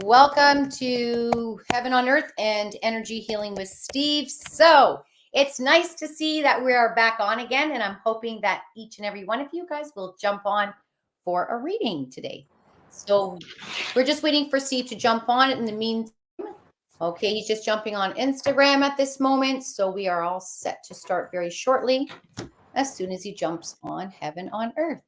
Welcome to Heaven on Earth and Energy Healing with Steve. So it's nice to see that we are back on again, and I'm hoping that each and every one of you guys will jump on for a reading today. So we're just waiting for Steve to jump on. In the meantime, okay, he's just jumping on Instagram at this moment. So we are all set to start very shortly as soon as he jumps on Heaven on Earth.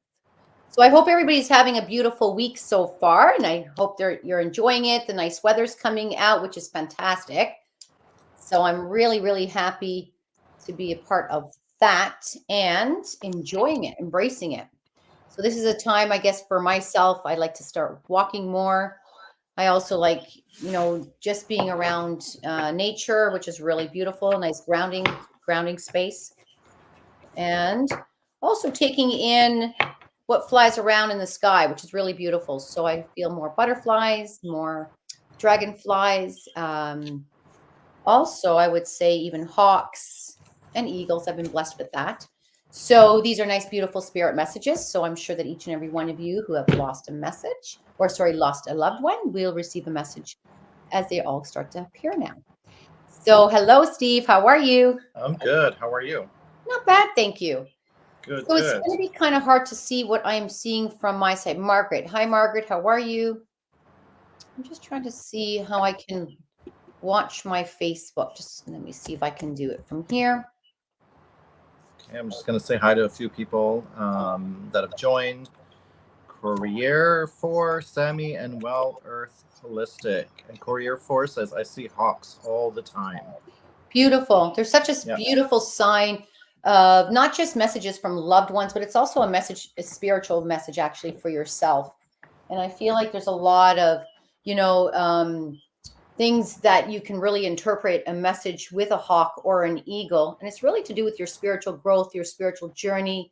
So I hope everybody's having a beautiful week so far, and I hope you're enjoying it. The nice weather's coming out, which is fantastic. So I'm really, really happy to be a part of that and enjoying it, embracing it. So this is a time, I guess, for myself. I like to start walking more. I also like, just being around nature, which is really beautiful, nice grounding space, and also taking in what flies around in the sky, which is really beautiful. So I feel more butterflies, more dragonflies. Also, I would say even hawks and eagles. I've been blessed with that. So these are nice, beautiful spirit messages. So I'm sure that each and every one of you who have lost a message, lost a loved one, will receive a message as they all start to appear now. So hello, Steve. How are you? I'm good. How are you? Not bad, thank you. Good, So it's good. going to be kind of hard to see what I'm seeing from my side. Margaret. Hi, Margaret. How are you? I'm just trying to see how I can watch my Facebook. Just let me see if I can do it from here. Okay, I'm just going to say hi to a few people that have joined. Courier 4, Sammy, and Well Earth Holistic. And Courier 4 says, I see hawks all the time. Beautiful. There's such a beautiful sign of not just messages from loved ones, but it's also a spiritual message actually for yourself. And I feel like there's a lot of, things that you can really interpret a message with a hawk or an eagle. And it's really to do with your spiritual growth, your spiritual journey,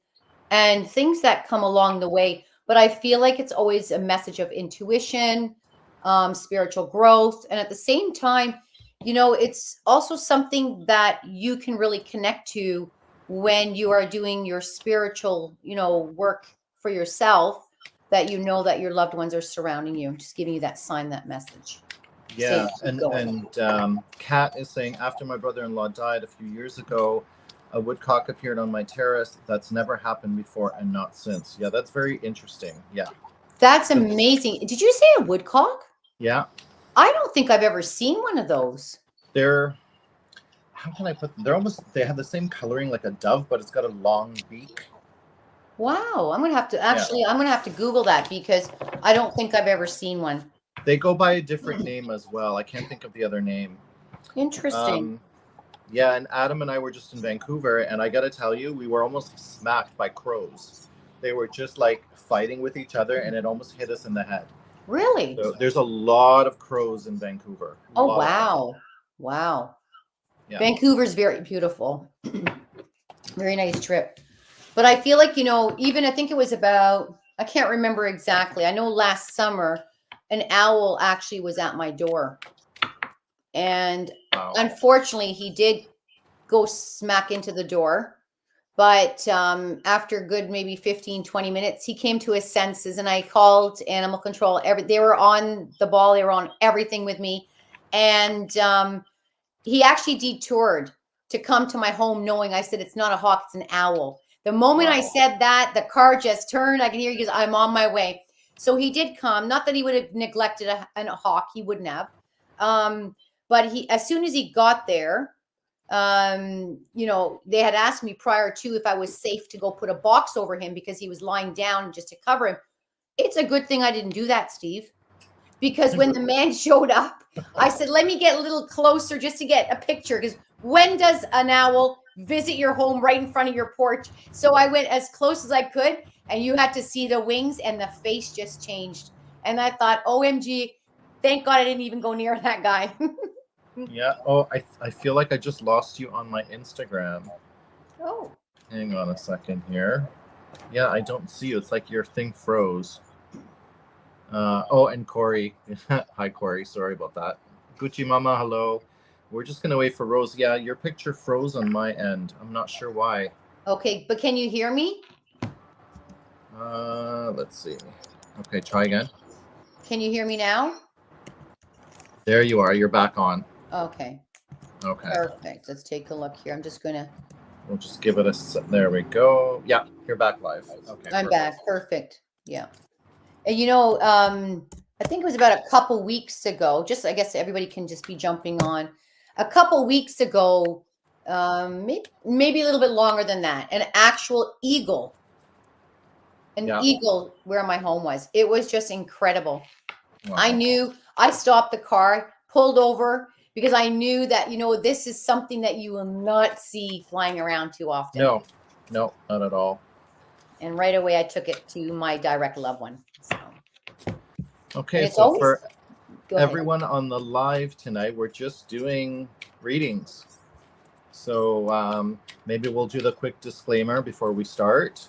and things that come along the way. But I feel like it's always a message of intuition, spiritual growth. And at the same time, it's also something that you can really connect to when you are doing your spiritual, work for yourself, that that your loved ones are surrounding you, just giving you that sign, that message. Yeah, and Kat is saying, after my brother-in-law died a few years ago, a woodcock appeared on my terrace. That's never happened before and not since. Yeah, that's very interesting. Yeah. That's amazing. Did you say a woodcock? Yeah. I don't think I've ever seen one of those. How can I put them? They have the same coloring like a dove, but it's got a long beak. Wow. I'm going to have to Google that because I don't think I've ever seen one. They go by a different name as well. I can't think of the other name. Interesting. Yeah, and Adam and I were just in Vancouver, and I got to tell you, we were almost smacked by crows. They were just like fighting with each other, and it almost hit us in the head. Really? So there's a lot of crows in Vancouver. Oh, wow. Wow. Yeah. Vancouver's very beautiful. Very nice trip. But I feel like, even I think it was I can't remember exactly. I know last summer, an owl actually was at my door. And unfortunately, he did go smack into the door. But after good maybe 15, 20 minutes, he came to his senses, and I called animal control. They were on the ball. They were on everything with me. And he actually detoured to come to my home knowing I said, it's not a hawk, it's an owl. The moment I said that, the car just turned. I can hear he goes, I'm on my way. So he did come. Not that he would have neglected a hawk. He wouldn't have. But as soon as he got there, they had asked me prior to if I was safe to go put a box over him because he was lying down just to cover him. It's a good thing I didn't do that, Steve, because when the man showed up, I said, let me get a little closer just to get a picture. Because when does an owl visit your home right in front of your porch? So I went as close as I could, and you had to see the wings, and the face just changed. And I thought, OMG, thank God I didn't even go near that guy. Yeah. Oh, I feel like I just lost you on my Instagram. Oh. Hang on a second here. Yeah, I don't see you. It's like your thing froze. And Corey. Hi, Corey. Sorry about that. Gucci Mama, hello. We're just going to wait for Rose. Yeah, your picture froze on my end. I'm not sure why. Okay, but can you hear me? Let's see. Okay, try again. Can you hear me now? There you are. You're back on. Okay. Okay. Perfect. Let's take a look here. I'm just going to. We'll just give it there we go. Yeah, you're back live. Okay. I'm perfect. back. Perfect. Yeah. And I think it was about a couple weeks ago. Just I guess everybody can just be jumping on. A couple weeks ago, maybe a little bit longer than that. An actual eagle. Eagle where my home was. It was just incredible. Wow. I stopped the car, pulled over because I knew that, this is something that you will not see flying around too often. No, not at all. And right away I took it to my direct loved one. So. Okay, so for everyone on the live tonight, we're just doing readings. So maybe we'll do the quick disclaimer before we start,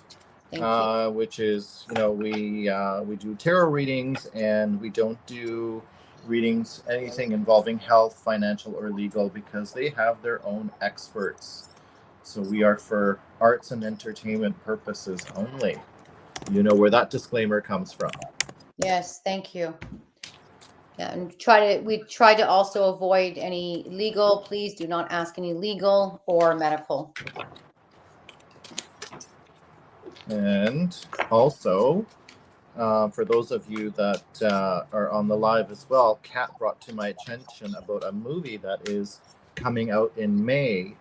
which is, we do tarot readings, and we don't do readings, anything involving health, financial, or legal, because they have their own experts. So we are for arts and entertainment purposes only. You know where that disclaimer comes from. Yes, thank you. Yeah, and we try to also avoid any legal. Please do not ask any legal or medical. And also, for those of you that are on the live as well, Kat brought to my attention about a movie that is coming out in May,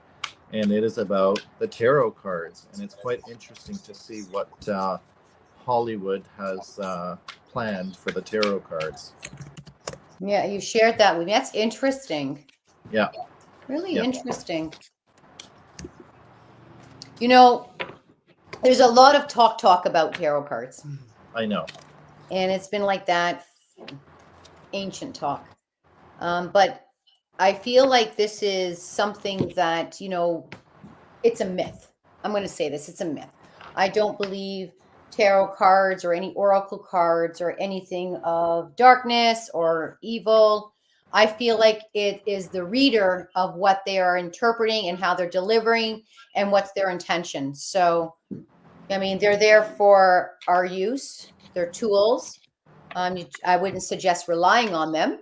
and it is about the tarot cards, and it's quite interesting to see what Hollywood has planned for the tarot cards. Yeah, you shared that with me. That's interesting. Yeah. Really interesting. There's a lot of talk about tarot cards. I know. And it's been like that, ancient talk. But I feel like this is something that, it's a myth. I'm going to say this. It's a myth. I don't believe tarot cards or any oracle cards or anything of darkness or evil. I feel like it is the reader of what they are interpreting and how they're delivering and what's their intention. So, I mean, they're there for our use. They're tools. I wouldn't suggest relying on them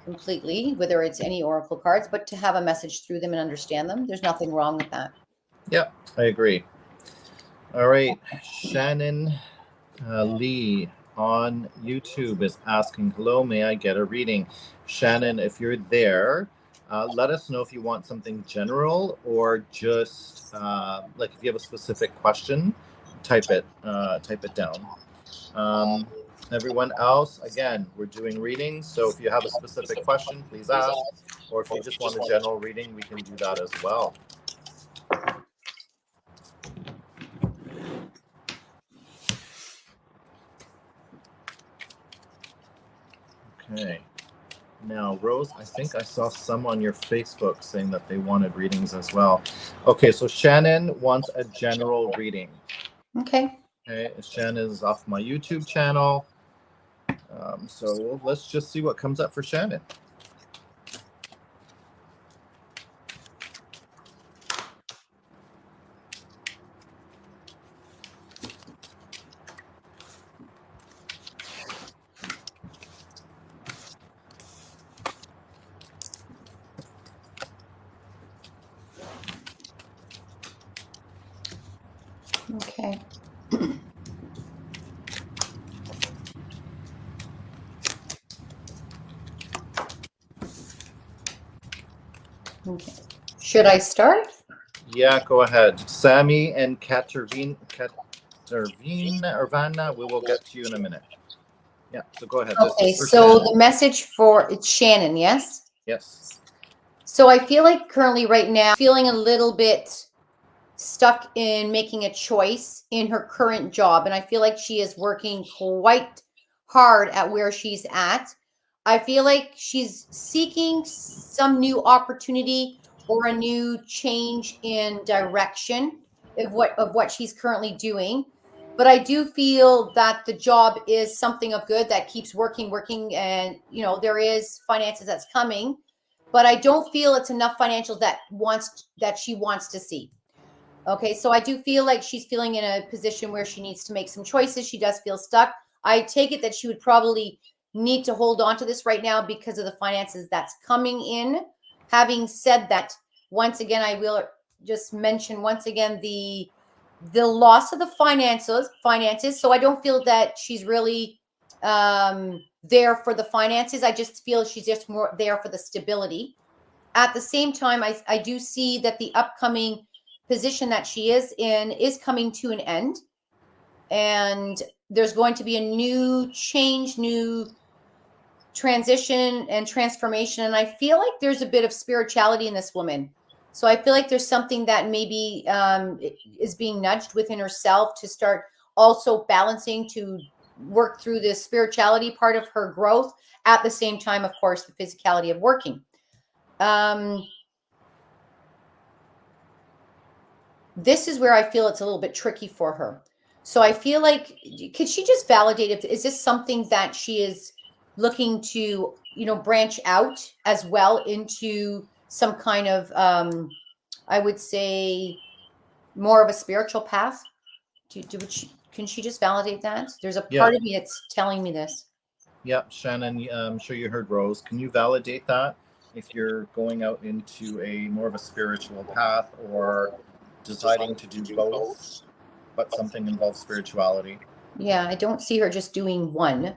completely, whether it's any oracle cards, but to have a message through them and understand them. There's nothing wrong with that. Yeah, I agree. All right. Shannon Lee on YouTube is asking, hello, may I get a reading? Shannon, if you're there, let us know if you want something general or just like if you have a specific question, type it down. Everyone else, again, we're doing readings, so if you have a specific question, please ask, or if you just want a general reading, we can do that as well. Okay. Now, Rose, I think I saw some on your Facebook saying that they wanted readings as well. Okay, so Shannon wants a general reading. Okay. Okay, Shannon is off my YouTube channel. So let's just see what comes up for Shannon. Okay. Okay. Should I start? Yeah, go ahead. Sammy and Katerina, Vanna, we will get to you in a minute. Yeah, so go ahead. Okay, so the message for it's Shannon, yes? Yes. So I feel like currently right now, feeling a little bit stuck in making a choice in her current job. And I feel like she is working quite hard at where she's at. I feel like she's seeking some new opportunity or a new change in direction of what she's currently doing. But I do feel that the job is something of good that keeps working, and there is finances that's coming, but I don't feel it's enough financials that she wants to see. Okay, so I do feel like she's feeling in a position where she needs to make some choices. She does feel stuck. I take it that she would probably need to hold on to this right now because of the finances that's coming in. Having said that, once again, I will just mention once again the loss of the finances. So I don't feel that she's really there for the finances. I just feel she's just more there for the stability. At the same time, I do see that the upcoming position that she is in is coming to an end. And there's going to be a new change, new transition and transformation. And I feel like there's a bit of spirituality in this woman. So I feel like there's something that maybe is being nudged within herself to start also balancing, to work through the spirituality part of her growth at the same time, of course, the physicality of working. This is where I feel it's a little bit tricky for her. So I feel like, could she just validate if, is this something that she is looking to, branch out as well into some kind of, I would say, more of a spiritual path? Can she just validate that? There's a part of me that's telling me this. Yeah, Shannon, I'm sure you heard Rose. Can you validate that? If you're going out into a more of a spiritual path or deciding to do both, but something involves spirituality. Yeah, I don't see her just doing one.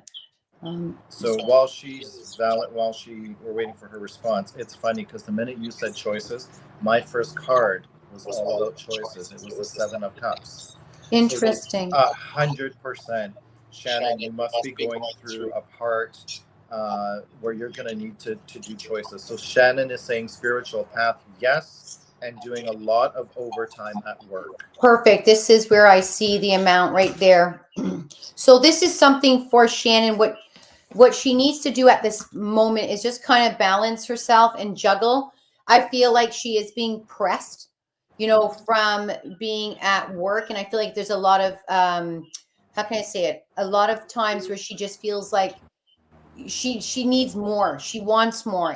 So while we're waiting for her response, it's funny because the minute you said choices, my first card was all about choices. It was the 7 of Cups. Interesting. 100%. Shannon, you must be going through a part where you're going to need to do choices. So Shannon is saying spiritual path, yes, and doing a lot of overtime at work. Perfect. This is where I see the amount right there. So this is something for Shannon. What she needs to do at this moment is just kind of balance herself and juggle. I feel like she is being pressed, from being at work. And I feel like there's a lot of, how can I say it? A lot of times where she just feels like she needs more. She wants more.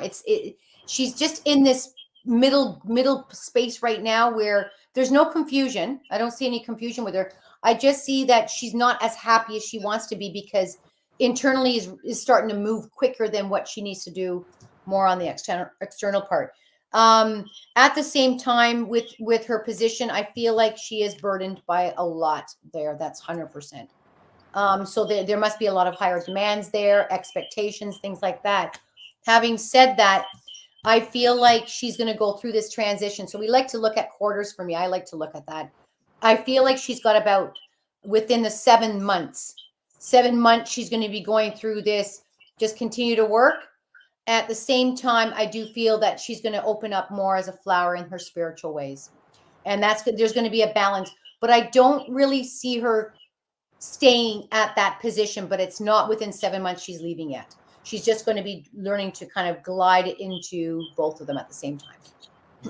She's just in this middle space right now where there's no confusion. I don't see any confusion with her. I just see that she's not as happy as she wants to be because internally is starting to move quicker than what she needs to do more on the external part. At the same time with her position, I feel like she is burdened by a lot there. That's 100%. So there must be a lot of higher demands there, expectations, things like that. Having said that, I feel like she's going to go through this transition. So we like to look at quarters for me. I like to look at that. I feel like she's got about within the 7 months, she's going to be going through this, just continue to work. At the same time, I do feel that she's going to open up more as a flower in her spiritual ways. And there's going to be a balance, but I don't really see her staying at that position, but it's not within 7 months she's leaving yet. She's just going to be learning to kind of glide into both of them at the same time.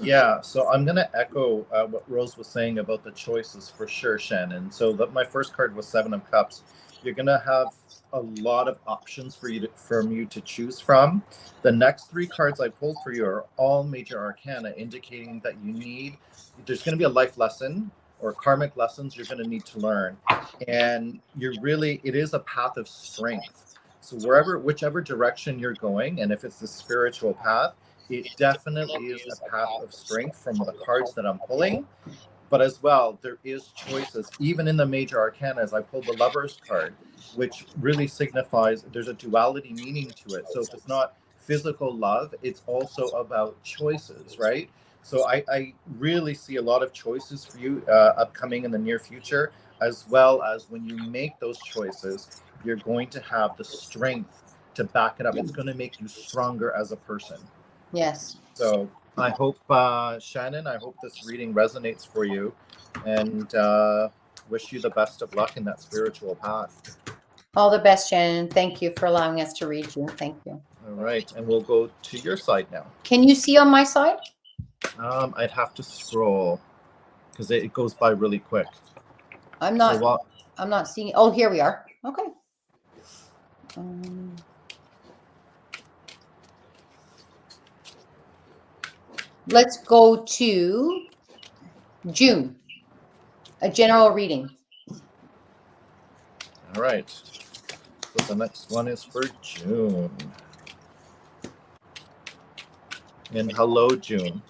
Yeah, so I'm going to echo what Rose was saying about the choices for sure, Shannon. So my first card was 7 of Cups. You're going to have a lot of options for you to choose from. The next 3 cards I pulled for you are all major arcana, indicating that there's going to be a life lesson or karmic lessons you're going to need to learn. And it is a path of strength. So whichever direction you're going, and if it's the spiritual path, it definitely is a path of strength from the cards that I'm pulling. But as well, there is choices, even in the major arcana, as I pulled the Lover's card, which really signifies there's a duality meaning to it. So if it's not physical love, it's also about choices, right? So I really see a lot of choices for you upcoming in the near future, as well as when you make those choices, you're going to have the strength to back it up. It's going to make you stronger as a person. Yes. So I hope, Shannon, this reading resonates for you, and wish you the best of luck in that spiritual path. All the best, Shannon. Thank you for allowing us to read you. Thank you. All right. And we'll go to your side now. Can you see on my side? I'd have to scroll because it goes by really quick. I'm not seeing. Oh, here we are. Okay. Let's go to June, a general reading. All right. So the next one is for June. And hello, June.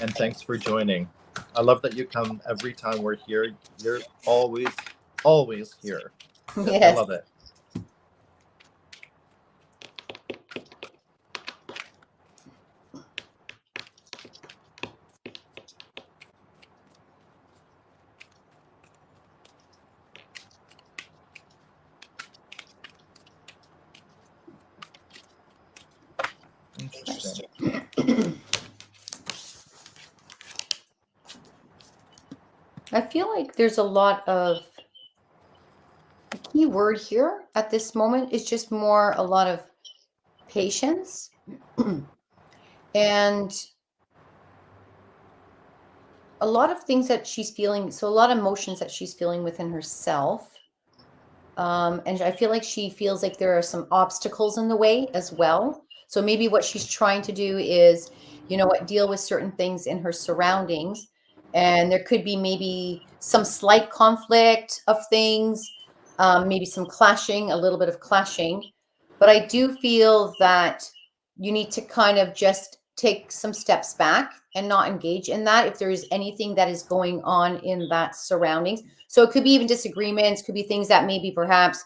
And thanks for joining. I love that you come every time we're here. You're always here. Yes. I love it. Interesting. I feel like there's a lot of, the key word here at this moment is just more a lot of patience and a lot of things that she's feeling. So a lot of emotions that she's feeling within herself. And I feel like she feels like there are some obstacles in the way as well. So maybe what she's trying to do is, you know what, deal with certain things in her surroundings. And there could be maybe some slight conflict of things, maybe some clashing, a little bit of clashing. But I do feel that you need to kind of just take some steps back and not engage in that if there is anything that is going on in that surroundings. So it could be even disagreements, could be things that maybe perhaps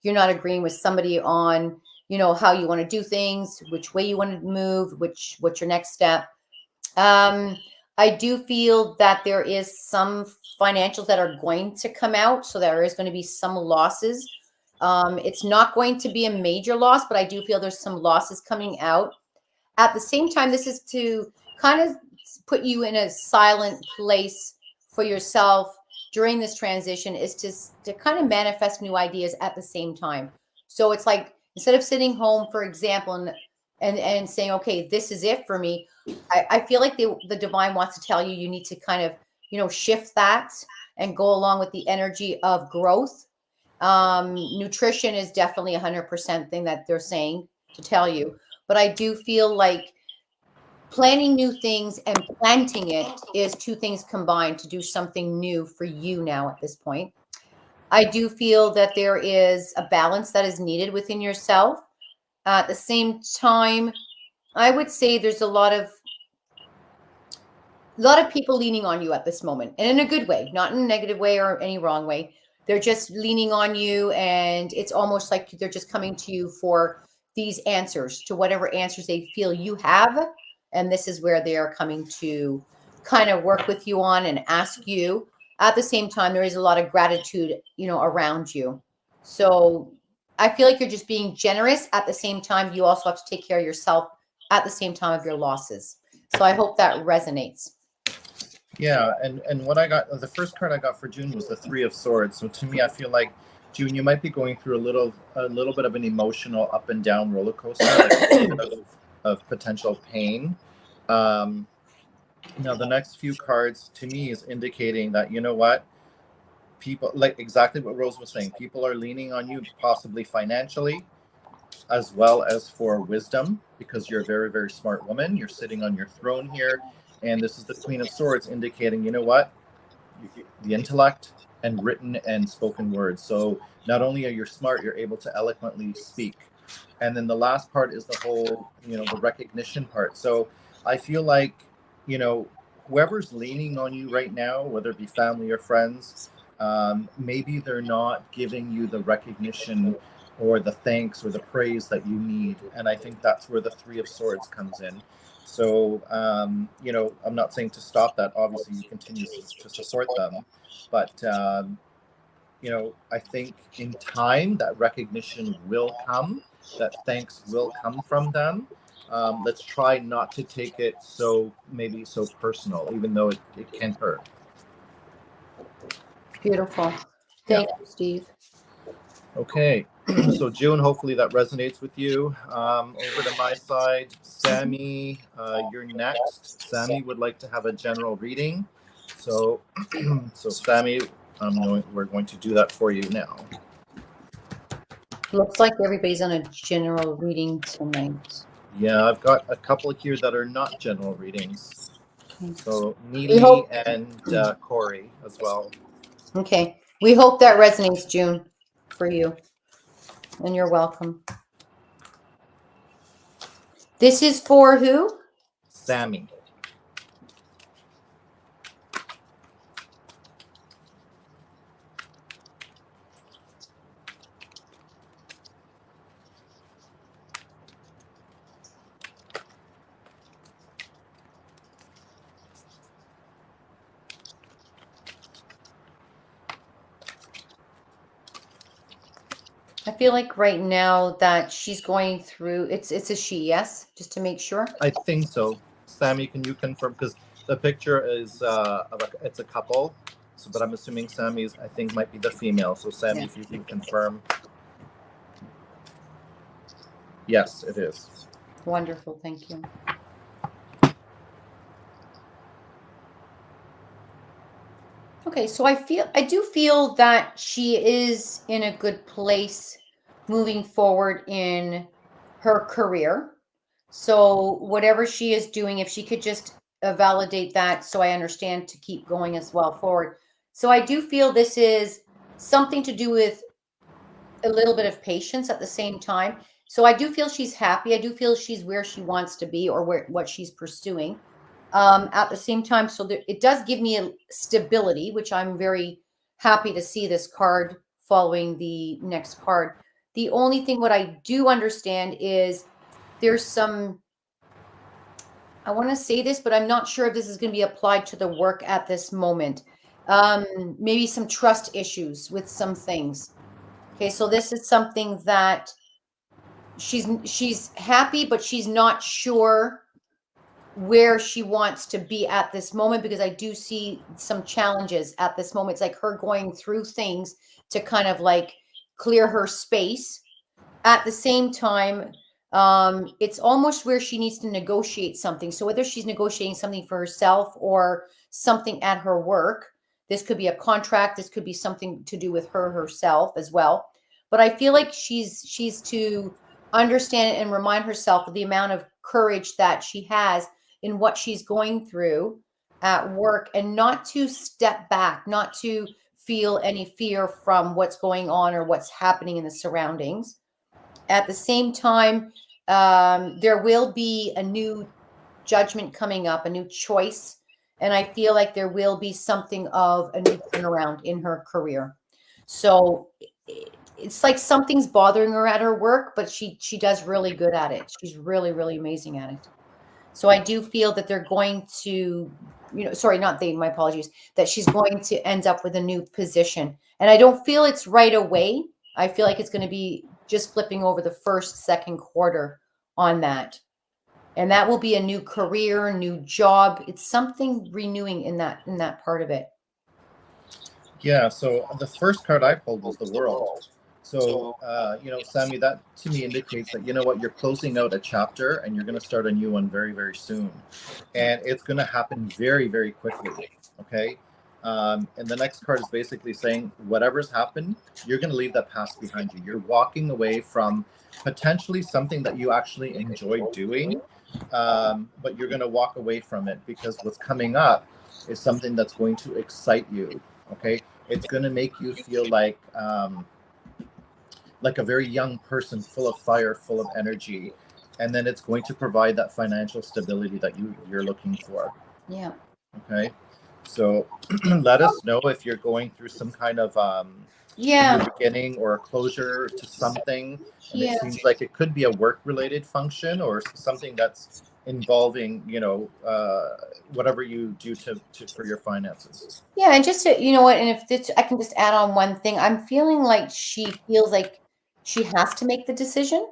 you're not agreeing with somebody on, you know, how you want to do things, which way you want to move, what's your next step. I do feel that there is some financials that are going to come out. So there is going to be some losses. It's not going to be a major loss, but I do feel there's some losses coming out. At the same time, this is to kind of put you in a silent place for yourself during this transition, is to kind of manifest new ideas at the same time. So it's like, instead of sitting home, for example, and saying, okay, this is it for me, I feel like the divine wants to tell you, you need to kind of, you know, shift that and go along with the energy of growth. Nutrition is definitely 100% thing that they're saying to tell you. But I do feel like planning new things and planting it is two things combined to do something new for you now at this point. I do feel that there is a balance that is needed within yourself. At the same time, I would say there's a lot of people leaning on you at this moment, and in a good way, not in a negative way or any wrong way. They're just leaning on you, and it's almost like they're just coming to you for these answers to whatever answers they feel you have. And this is where they are coming to kind of work with you on and ask you. At the same time, there is a lot of gratitude, you know, around you. So I feel like you're just being generous. At the same time, you also have to take care of yourself at the same time of your losses. So I hope that resonates. Yeah, and what I got, the first card I got for June was the Three of Swords. So to me, I feel like, June, you might be going through a little bit of an emotional up and down roller coaster, like of potential pain. Now the next few cards to me is indicating that, you know what, people, like exactly what Rose was saying, people are leaning on you, possibly financially, as well as for wisdom, because you're a very, very smart woman. You're sitting on your throne here. And this is the Queen of Swords indicating, you know what, the intellect and written and spoken words. So not only are you smart, you're able to eloquently speak. And then the last part is the whole, you know, the recognition part. So I feel like, you know, whoever's leaning on you right now, whether it be family or friends, maybe they're not giving you the recognition or the thanks or the praise that you need. And I think that's where the Three of Swords comes in. So, you know, I'm not saying to stop that. Obviously, you continue to support them. But, you know, I think in time that recognition will come, that thanks will come from them. Let's try not to take it so personal, even though it can hurt. Beautiful. Thank you, Steve. Okay. So June, hopefully that resonates with you. Over to my side, Sammy, you're next. Sammy would like to have a general reading. So, Sammy, we're going to do that for you now. Looks like everybody's on a general reading tonight. Yeah, I've got a couple here that are not general readings. Okay. So Neely and Corey as well. Okay. We hope that resonates, June, for you. And you're welcome. This is for who? Sammy. I feel like right now that she's going through, it's a she, yes? Just to make sure. I think so. Sammy, can you confirm? Because the picture is it's a couple. So, but I'm assuming Sammy's, I think, might be the female. So, Sammy, Yeah. if you can confirm. Yes, it is. Wonderful, thank you. Okay, so I do feel that she is in a good place moving forward in her career. So whatever she is doing, if she could just validate that, so I understand to keep going as well forward. So I do feel this is something to do with a little bit of patience at the same time. So I do feel she's happy. I do feel she's where she wants to be or where what she's pursuing. At the same time, so there, it does give me a stability, which I'm very happy to see this card following the next card. The only thing what I do understand is there's some, I want to say this, but I'm not sure if this is going to be applied to the work at this moment. Maybe some trust issues with some things. Okay, so this is something that she's happy, but she's not sure where she wants to be at this moment because I do see some challenges at this moment. It's like her going through things to kind of like clear her space. At the same time, it's almost where she needs to negotiate something. So whether she's negotiating something for herself or something at her work, this could be a contract. This could be something to do with her herself as well. But I feel like she's to understand and remind herself of the amount of courage that she has in what she's going through at work and not to step back, not to feel any fear from what's going on or what's happening in the surroundings. At the same time, there will be a new judgment coming up, a new choice. And I feel like there will be something of a new turnaround in her career. So it's like something's bothering her at her work, but she does really good at it. She's really, really amazing at it. So I do feel that they're going to, sorry, not they, my apologies, that she's going to end up with a new position. And I don't feel it's right away. I feel like it's going to be just flipping over the first, second quarter on that. And that will be a new career, new job. It's something renewing in that part of it. Yeah. So the first card I pulled was the World. So, Sammy, that to me indicates that, you know what, you're closing out a chapter and you're going to start a new one very, very soon. And it's going to happen very, very quickly. Okay. And the next card is basically saying whatever's happened, you're going to leave that past behind you. You're walking away from potentially something that you actually enjoy doing, but you're going to walk away from it because what's coming up is something that's going to excite you. Okay. It's going to make you feel like a very young person, full of fire, full of energy, and then it's going to provide that financial stability that you're looking for. Yeah. Okay, so let us know if you're going through some kind of Yeah. new beginning or a closure to something, and Yeah. it seems like it could be a work-related function or something that's involving, whatever you do to for your finances. Yeah. And just to, you know what, and if this, I can just add on one thing, I'm feeling like she feels like she has to make the decision.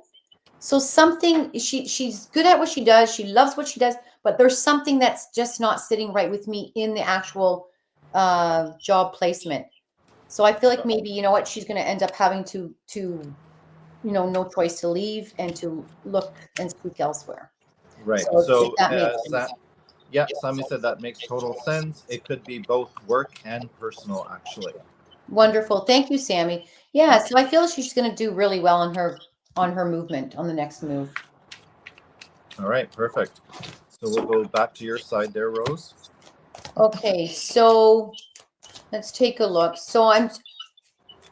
So something she's good at what she does. She loves what she does, but there's something that's just not sitting right with me in the actual job placement. So I feel like maybe, you know what, she's going to end up having to no choice to leave and to look and seek elsewhere. Right. So So, that makes sense. yeah, Sami said that makes total sense. It could be both work and personal, actually. Wonderful. Thank you, Sammy. Yeah, so I feel she's going to do really well on her movement on the next move. All right, perfect. So we'll go back to your side there, Rose. Okay, so let's take a look. So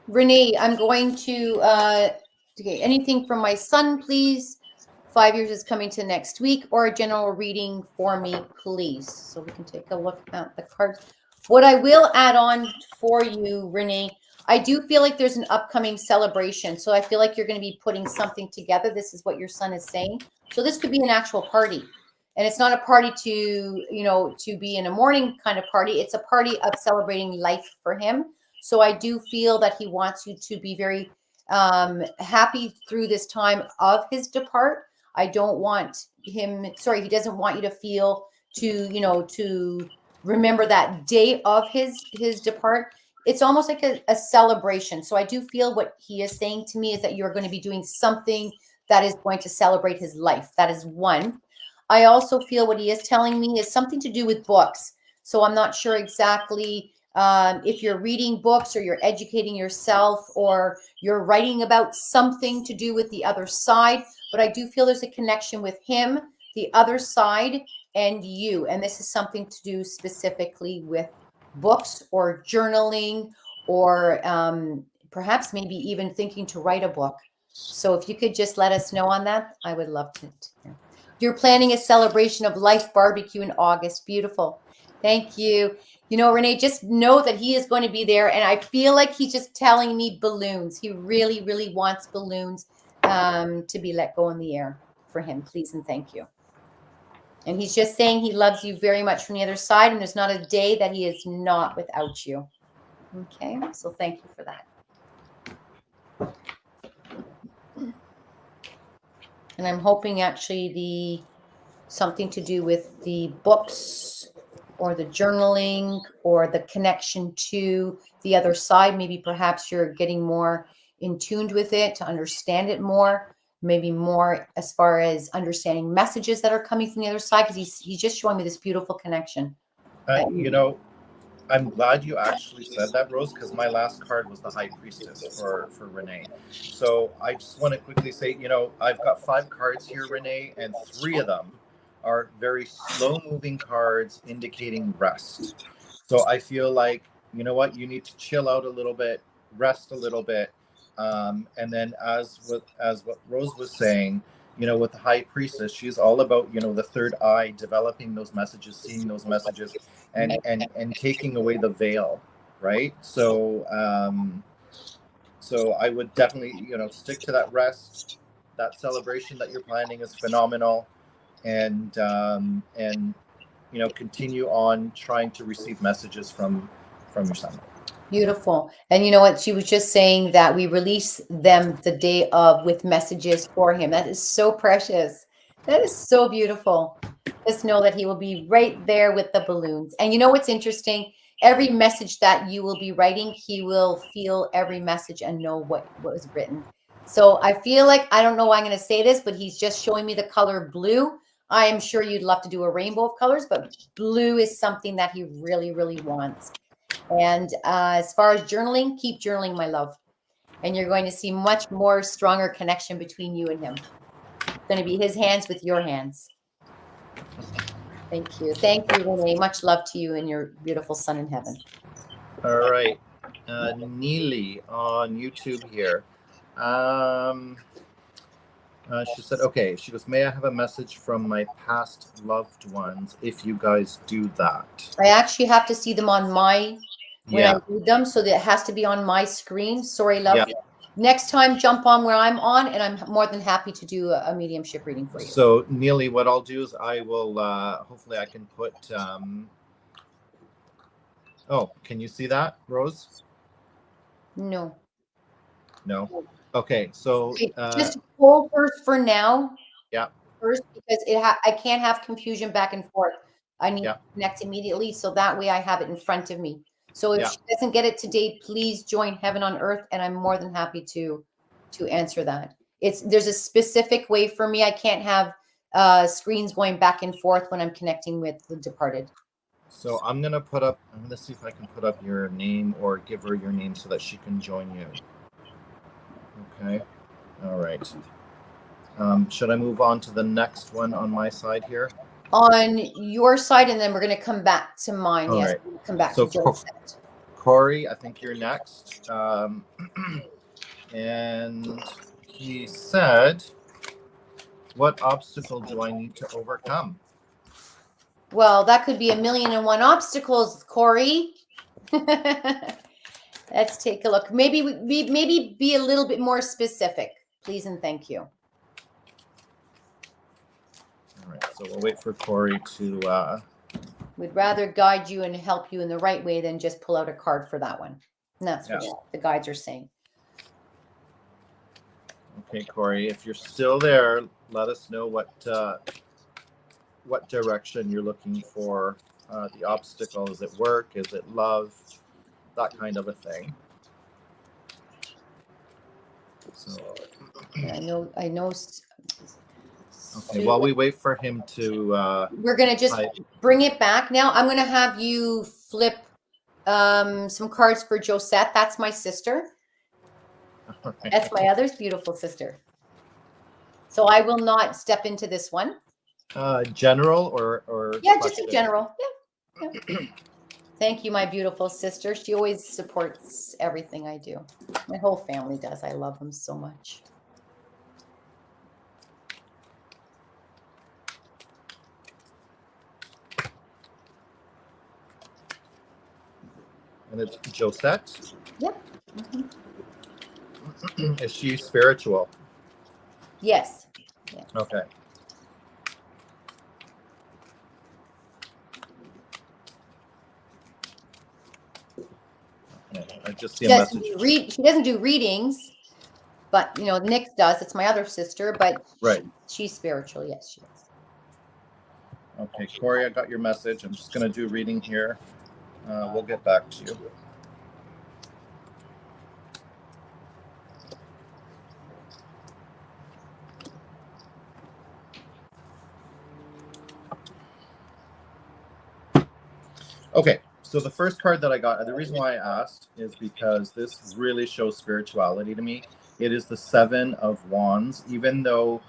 Renee, I'm going to Okay, anything from my son, please. 5 years is coming to next week, or a general reading for me, please. So we can take a look at the cards. What I will add on for you, Renee, I do feel like there's an upcoming celebration. So I feel like you're going to be putting something together. This is what your son is saying. So this could be an actual party. And it's not a party to be in a morning kind of party. It's a party of celebrating life for him. So I do feel that he wants you to be very happy through this time of his depart. I don't want him, sorry, he doesn't want you to feel to remember that day of his depart. It's almost like a celebration. So I do feel what he is saying to me is that you're going to be doing something that is going to celebrate his life. That is one. I also feel what he is telling me is something to do with books. So I'm not sure exactly if you're reading books or you're educating yourself or you're writing about something to do with the other side. But I do feel there's a connection with him, the other side, and you. And this is something to do specifically with books or journaling or perhaps maybe even thinking to write a book. So if you could just let us know on that, I would love to. You're planning a celebration of life barbecue in August. Beautiful. Thank you. You know, Renee, just know that he is going to be there. And I feel like he's just telling me balloons. He really, really wants balloons to be let go in the air for him. Please and thank you. And he's just saying he loves you very much from the other side. And there's not a day that he is not without you. Okay. So thank you for that. And I'm hoping actually something to do with the books or the journaling or the connection to the other side. Maybe perhaps you're getting more in tuned with it to understand it more, maybe more as far as understanding messages that are coming from the other side, because he's just showing me this beautiful connection. I'm glad you actually said that, Rose, because my last card was the High Priestess for Renee. So I just want to quickly say, I've got 5 cards here, Renee, and 3 of them are very slow-moving cards indicating rest. So I feel like, you know what, you need to chill out a little bit, rest a little bit, and then as what Rose was saying, with the High Priestess, she's all about, the third eye, developing those messages, seeing those messages, and taking away the veil, right? So so I would definitely, stick to that rest. That celebration that you're planning is phenomenal, and continue on trying to receive messages from your son. Beautiful. And you know what? She was just saying that we release them the day of with messages for him. That is so precious. That is so beautiful. Just know that he will be right there with the balloons. And you know what's interesting? Every message that you will be writing, he will feel every message and know what was written. So I feel like, I don't know why I'm going to say this, but he's just showing me the color blue. I am sure you'd love to do a rainbow of colors, but blue is something that he really, really wants. And as far as journaling, keep journaling, my love. And you're going to see much more stronger connection between you and him. It's going to be his hands with your hands. Thank you. Thank you, Renee. Much love to you and your beautiful son in heaven. All right. Neely on YouTube here. She said, okay, she goes, may I have a message from my past loved ones if you guys do that? I actually have to see them on I read them, so that it has to be on my screen. Sorry, love. Yeah. Next time, jump on where I'm on, and I'm more than happy to do a mediumship reading for you. So, Neely, what I'll do is I will, hopefully I can put, oh, can you see that, Rose? No. No? Okay, so. Just hold first for now. Yeah. First, because I can't have confusion back and forth. I need to connect immediately, so that way I have it in front of me. So if she doesn't get it today, please join Heaven on Earth, and I'm more than happy to answer that. There's a specific way for me. I can't have screens going back and forth when I'm connecting with the departed. So I'm gonna see if I can put up your name or give her your name so that she can join you. Okay. All right. Should I move on to the next one on my side here? On your side, and then we're going to come back to mine. All yes, right. Come back so to Corey, I think you're next. And he said, what obstacle do I need to overcome? Well, that could be 1,000,001 obstacles, Corey. Let's take a look. Maybe maybe be a little bit more specific, please and thank you. All right, so we'll wait for Corey to. We'd rather guide you and help you in the right way than just pull out a card for that one. And that's what the guides are saying. Okay, Corey, if you're still there, let us know what direction you're looking for the obstacle. Is it work? Is it love? That kind of a thing. So I know. Okay, while we wait for him to we're gonna just bring it back now. I'm gonna have you flip some cards for Josette. That's my sister. Right. That's my other beautiful sister. So I will not step into this one. General or yeah, just in general. Yeah. Thank you, my beautiful sister. She always supports everything I do. My whole family does. I love them so much. And it's Josette? Yep. Is she spiritual? Yes. Yeah. Okay. I just see a message. She doesn't do readings, but Nick does. It's my other sister, but right. She's spiritual. Yes, she is. Okay, Corey, I got your message. I'm just going to do reading here. We'll get back to you. Okay, so the first card that I got, the reason why I asked is because this really shows spirituality to me. It is the Seven of Wands, even though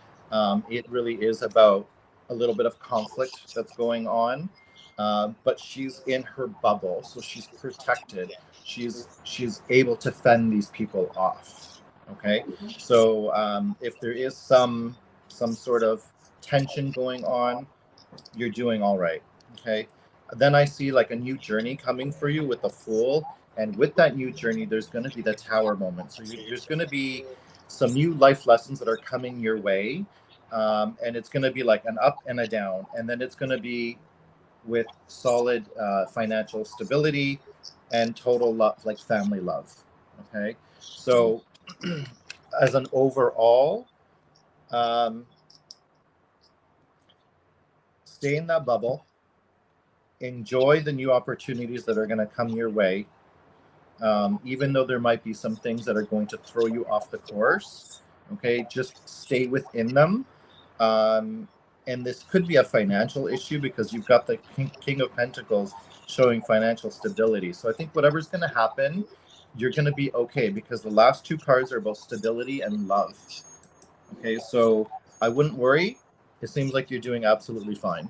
it really is about a little bit of conflict that's going on. But she's in her bubble, so she's protected. She's able to fend these people off. Okay, so if there is some sort of tension going on, you're doing all right. Okay. Then I see like a new journey coming for you with the Fool, and with that new journey, there's going to be the Tower moment. So there's going to be some new life lessons that are coming your way, and it's going to be like an up and a down, and then it's going to be with solid financial stability and total love, like family love. Okay, so as an overall, stay in that bubble. Enjoy the new opportunities that are going to come your way, even though there might be some things that are going to throw you off the course. Okay, just stay within them. And this could be a financial issue because you've got the King of Pentacles showing financial stability. So I think whatever's going to happen, you're going to be okay, because the last two cards are about stability and love. Okay, so I wouldn't worry. It seems like you're doing absolutely fine.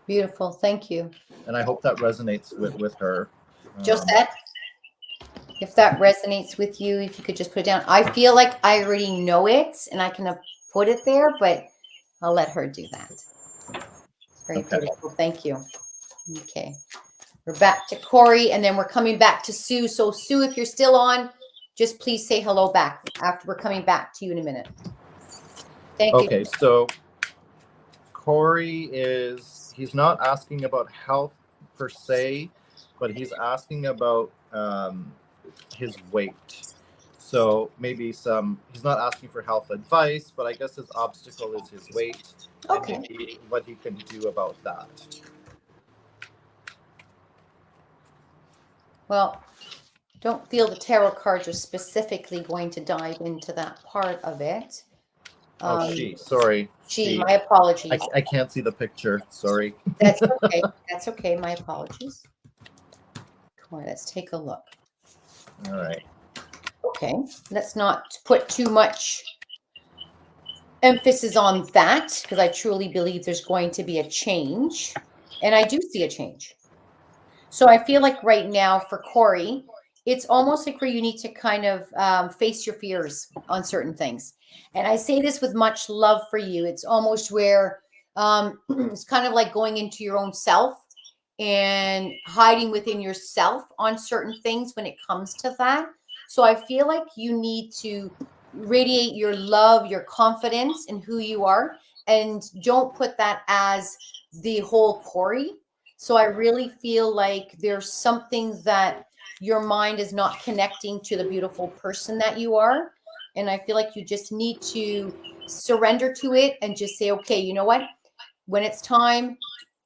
Beautiful. Thank you. And I hope that resonates with her. Josette, if that resonates with you, if you could just put it down. I feel like I already know it and I can put it there, but I'll let her do that. Very beautiful. Thank you. Okay. We're back to Corey, and then we're coming back to Sue. So Sue, if you're still on, just please say hello back after we're coming back to you in a minute. Thank you. Okay, so Corey he's not asking about health per se, but he's asking about his weight. So maybe he's not asking for health advice, but I guess his obstacle is his weight. Okay. And maybe what he can do about that. Well, don't feel the tarot cards are specifically going to dive into that part of it. Sorry. My apologies. I can't see the picture. Sorry. That's okay. That's okay. My apologies. Come on, let's take a look. All right. Okay, let's not put too much emphasis on that, because I truly believe there's going to be a change, and I do see a change. So I feel like right now for Corey, it's almost like where you need to kind of face your fears on certain things. And I say this with much love for you. It's almost where it's kind of like going into your own self and hiding within yourself on certain things when it comes to that. So I feel like you need to radiate your love, your confidence in who you are, and don't put that as the whole Corey. So I really feel like there's something that your mind is not connecting to the beautiful person that you are. And I feel like you just need to surrender to it and just say, okay, you know what? When it's time,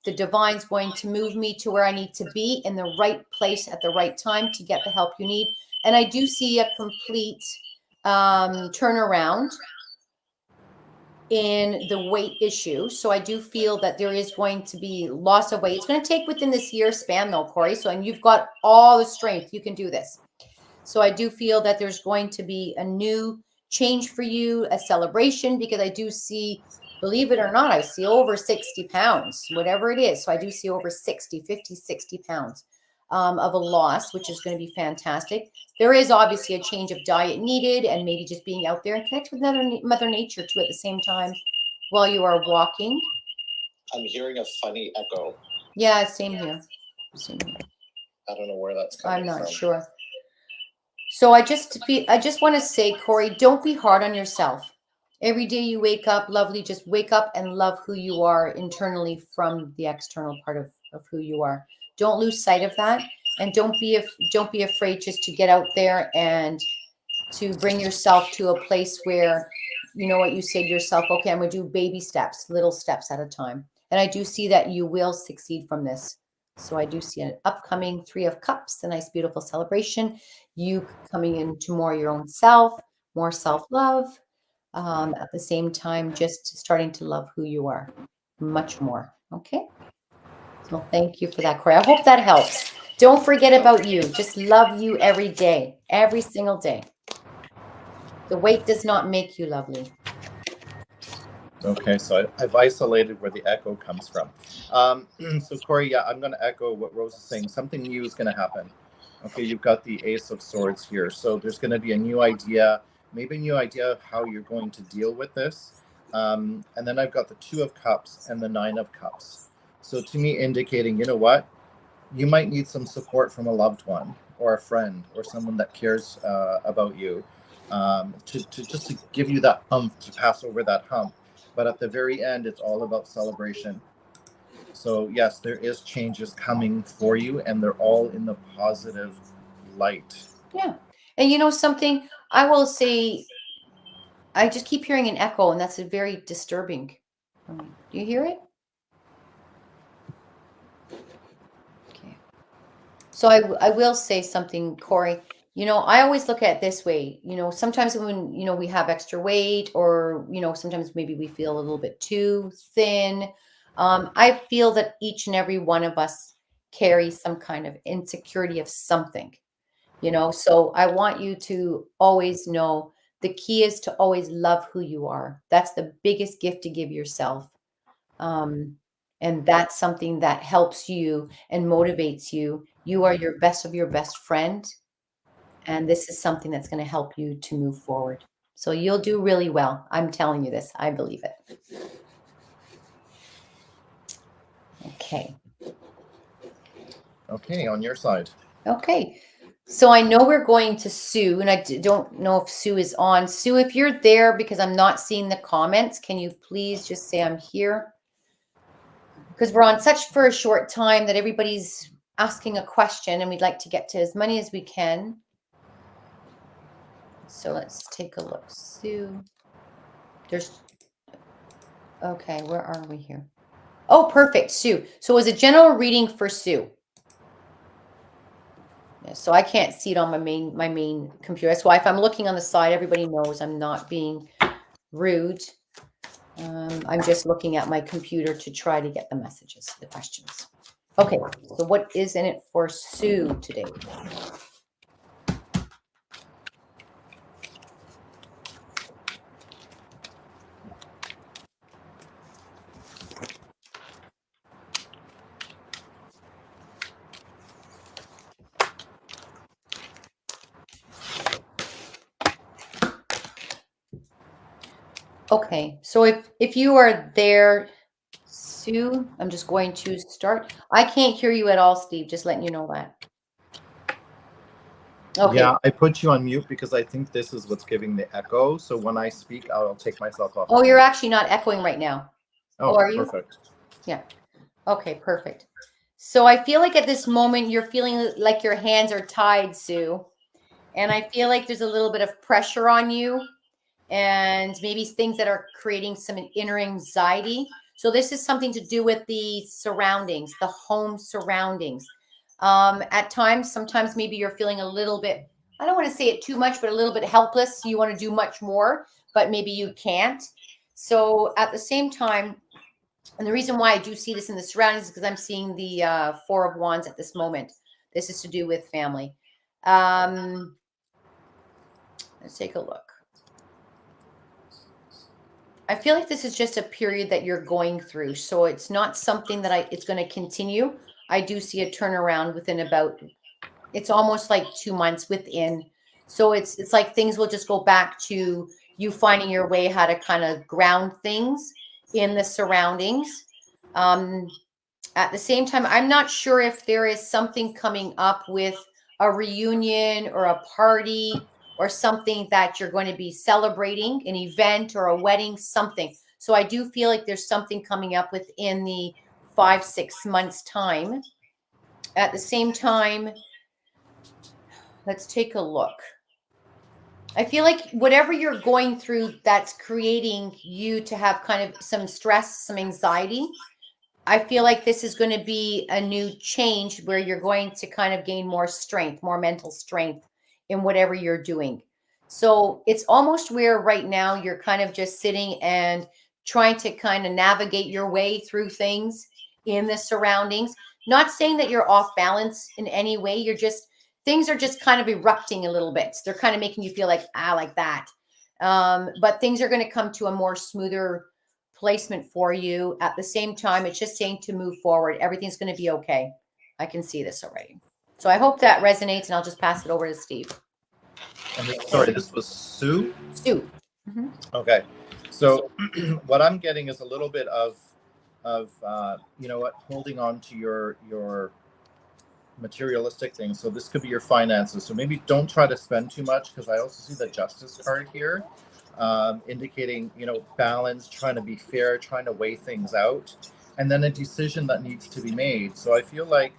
the divine's going to move me to where I need to be in the right place at the right time to get the help you need. And I do see a complete turnaround in the weight issue. So I do feel that there is going to be loss of weight. It's going to take within this year span though, Corey. So, and you've got all the strength. You can do this. So I do feel that there's going to be a new change for you, a celebration, because I do see, believe it or not, I see over 60 pounds, whatever it is. So I do see over 60, 50, 60 pounds of a loss, which is going to be fantastic. There is obviously a change of diet needed and maybe just being out there and connect with Mother Nature too at the same time while you are walking. I'm hearing a funny echo. Yeah, same here. Same here. I don't know where that's coming from. I'm not sure. So I just want to say, Corey, don't be hard on yourself. Every day you wake up, lovely, just wake up and love who you are internally from the external part of who you are. Don't lose sight of that. And don't be afraid just to get out there and to bring yourself to a place where, you know what, you say to yourself, okay, I'm going to do baby steps, little steps at a time. And I do see that you will succeed from this. So I do see an upcoming 3 of Cups, a nice, beautiful celebration. You coming into more your own self, more self-love. At the same time, just starting to love who you are much more. Okay. So thank you for that, Corey. I hope that helps. Don't forget about you. Just love you every day, every single day. The weight does not make you lovely. Okay, so I've isolated where the echo comes from. So Corey, yeah, I'm going to echo what Rose is saying. Something new is going to happen. Okay, you've got the Ace of Swords here. So there's going to be a new idea, maybe a new idea of how you're going to deal with this. And then I've got the 2 of Cups and the 9 of Cups. So to me, indicating, you know what? You might need some support from a loved one or a friend or someone that cares about you to just to give you that hump, to pass over that hump. But at the very end, it's all about celebration. So yes, there is changes coming for you, and they're all in the positive light. Yeah. And you know something, I will say, I just keep hearing an echo, and that's a very disturbing. Do you hear it? Okay. So I will say something, Corey. You know, I always look at it this way. You know, sometimes when, you know, we have extra weight or, you know, sometimes maybe we feel a little bit too thin. I feel that each and every one of us carries some kind of insecurity of something, you know. So I want you to always know the key is to always love who you are. That's the biggest gift to give yourself. Um, and that's something that helps you and motivates you. You are your best of your best friend. And this is something that's going to help you to move forward. So you'll do really well. I'm telling you this. I believe it. Okay. Okay, on your side. Okay. So I know we're going to Sue, and I don't know if Sue is on. Sue, if you're there, because I'm not seeing the comments, can you please just say I'm here? Because we're on such for a short time that everybody's asking a question, and we'd like to get to as many as we can. So let's take a look. Sue. Okay, where are we here? Oh, perfect, Sue. So it was a general reading for Sue. Yeah, so I can't see it on my main computer. That's why if I'm looking on the side, everybody knows I'm not being rude. I'm just looking at my computer to try to get the messages, the questions. Okay, so what is in it for Sue today? Okay, so if you are there, Sue, I'm just going to start. I can't hear you at all, Steve. Just letting you know that. Okay. Yeah, I put you on mute because I think this is what's giving the echo. So when I speak, I'll take myself off. Oh, you're actually not echoing right now. Oh, are you? perfect. Yeah. Okay, perfect. So I feel like at this moment you're feeling like your hands are tied, Sue. And I feel like there's a little bit of pressure on you and maybe things that are creating some inner anxiety. So this is something to do with the surroundings, the home surroundings. At times, sometimes maybe you're feeling a little bit, I don't want to say it too much, but a little bit helpless. You want to do much more, but maybe you can't. So at the same time, and the reason why I do see this in the surroundings is because I'm seeing the Four of Wands at this moment. This is to do with family. Let's take a look. I feel like this is just a period that you're going through. So it's not something that it's going to continue. I do see a turnaround within about, it's almost like 2 months within. So it's like things will just go back to you finding your way how to kind of ground things in the surroundings. At the same time, I'm not sure if there is something coming up with a reunion or a party or something that you're going to be celebrating, an event or a wedding, something. So I do feel like there's something coming up within the 5-6 months time. At the same time, let's take a look. I feel like whatever you're going through that's creating you to have kind of some stress, some anxiety, I feel like this is going to be a new change where you're going to kind of gain more strength, more mental strength in whatever you're doing. So it's almost where right now you're kind of just sitting and trying to kind of navigate your way through things in the surroundings. Not saying that you're off balance in any way. You're just, things are just kind of erupting a little bit. They're kind of making you feel like, like that. But things are going to come to a more smoother placement for you. At the same time, it's just saying to move forward. Everything's going to be okay. I can see this already. So I hope that resonates, and I'll just pass it over to Steve. And sorry, this was Sue? Sue. Mm-hmm. Okay. So what I'm getting is a little bit of you know what, holding on to your materialistic things. So this could be your finances. So maybe don't try to spend too much, because I also see the Justice card here, indicating, you know, balance, trying to be fair, trying to weigh things out, and then a decision that needs to be made. So I feel like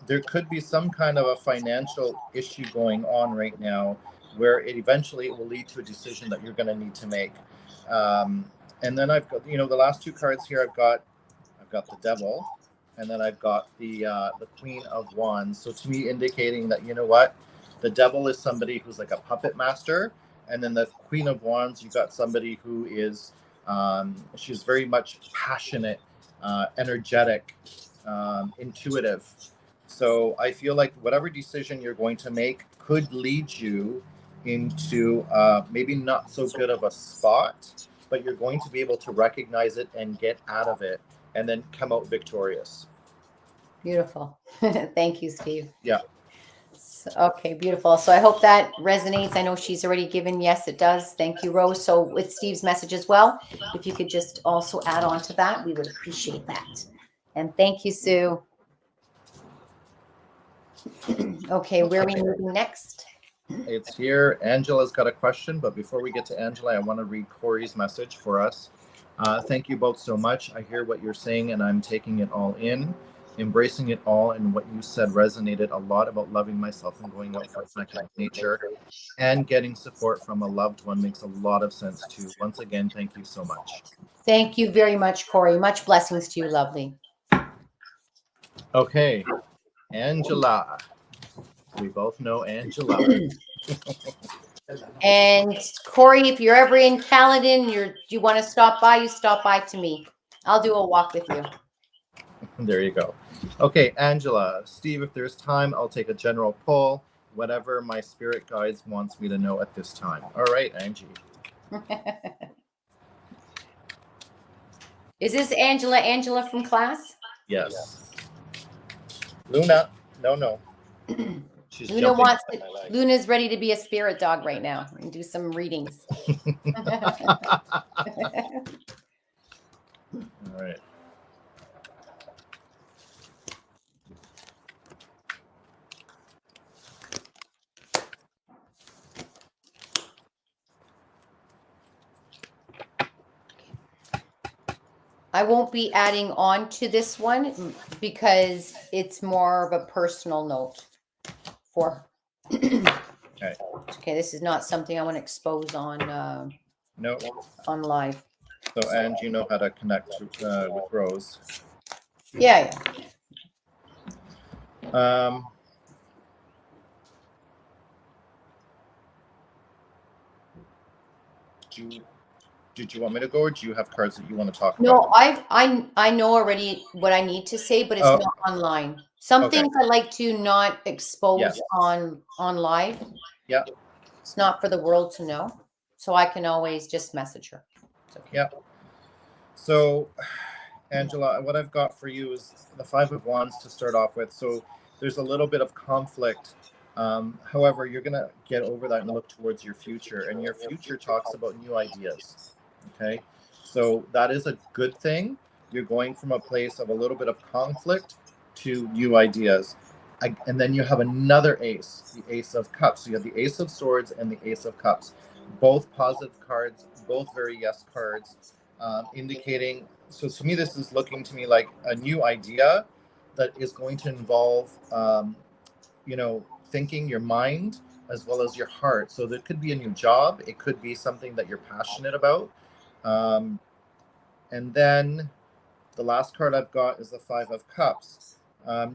there could be some kind of a financial issue going on right now where it eventually will lead to a decision that you're going to need to make. And then I've got, you know, the last two cards here, I've got the Devil, and then I've got the Queen of Wands. So to me, indicating that, you know what, the Devil is somebody who's like a puppet master, and then the Queen of Wands, you've got somebody who is, she's very much passionate, energetic, intuitive. So I feel like whatever decision you're going to make could lead you into maybe not so good of a spot, but you're going to be able to recognize it and get out of it and then come out victorious. Beautiful. Thank you, Steve. Yeah. So, okay, beautiful. So I hope that resonates. I know she's already given, yes, it does. Thank you, Rose. So with Steve's message as well, if you could just also add on to that, we would appreciate that. And thank you, Sue. Okay, where are we moving next? It's here. Angela's got a question, but before we get to Angela, I want to read Corey's message for us. Thank you both so much. I hear what you're saying, and I'm taking it all in, embracing it all. And what you said resonated a lot about loving myself and going out for a second with nature, and getting support from a loved one makes a lot of sense too. Once again, thank you so much. Thank you very much, Corey. Much blessings to you, lovely. Okay, Angela. We both know Angela. And Corey, if you're ever in Caledon, you want to stop by, you stop by to me. I'll do a walk with you. There you go. Okay, Angela. Steve, if there's time, I'll take a general poll. Whatever my spirit guides wants me to know at this time. All right, Angie. Is this Angela from class? Yes. Luna. No. She's Luna wants Luna's ready to be a spirit dog right now and do some readings. All right. I won't be adding on to this one because it's more of a personal note for. Okay. Okay, this is not something I want to expose on No. on live. So, and you know how to connect with Rose. Yeah. Did you want me to go, or do you have cards that you want to talk No, about? I know already what I need to say, but it's Oh. not online. Some Okay. things I like to not expose Yes. on live. Yeah. It's not for the world to know, so I can always just message her. It's okay. Yeah. So, Angela, what I've got for you is the Five of Wands to start off with. So there's a little bit of conflict. However, you're going to get over that and look towards your future. And your future talks about new ideas. Okay. So that is a good thing. You're going from a place of a little bit of conflict to new ideas. And then you have another ace, the Ace of Cups. So you have the Ace of Swords and the Ace of Cups. Both positive cards, both very yes cards, indicating. So to me, this is looking to me like a new idea that is going to involve, thinking, your mind as well as your heart. So there could be a new job. It could be something that you're passionate about. And then the last card I've got is the Five of Cups.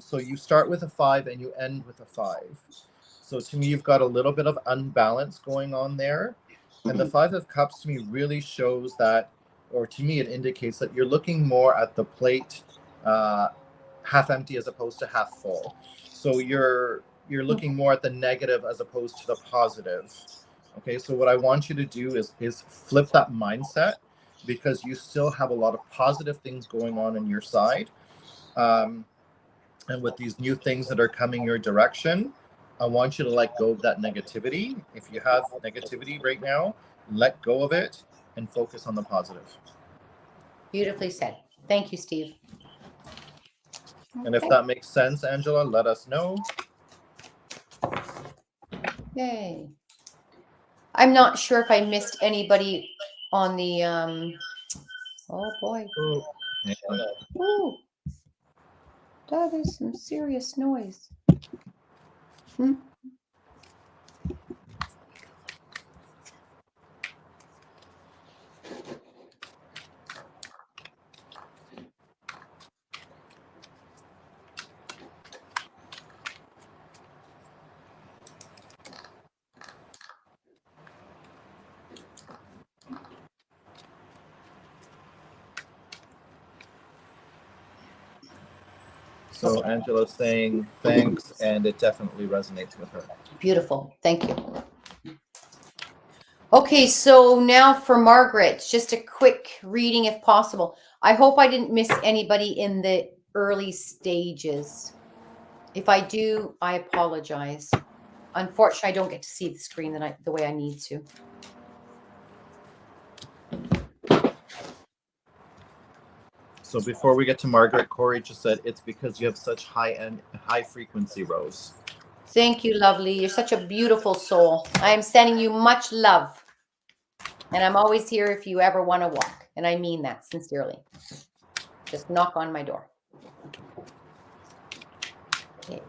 So you start with a 5 and you end with a 5. So to me, you've got a little bit of unbalance going on there. And the Five of Cups to me really shows that, or to me, it indicates that you're looking more at the plate half empty as opposed to half full. So you're looking more at the negative as opposed to the positive. Okay, so what I want you to do is flip that mindset, because you still have a lot of positive things going on your side. And with these new things that are coming your direction, I want you to let go of that negativity. If you have negativity right now, let go of it and focus on the positive. Beautifully said. Thank you, Steve. And if that makes sense, Angela, let us know. Yay. I'm not sure if I missed anybody on the oh boy. Ooh. That is some serious noise. So Angela's saying thanks, and it definitely resonates with her. Beautiful. Thank you. Okay, so now for Margaret, just a quick reading if possible. I hope I didn't miss anybody in the early stages. If I do, I apologize. Unfortunately, I don't get to see the screen the way I need to. So before we get to Margaret, Corey just said it's because you have such high frequency, Rose. Thank you, lovely. You're such a beautiful soul. I am sending you much love. And I'm always here if you ever want to walk. And I mean that sincerely. Just knock on my door. Okay.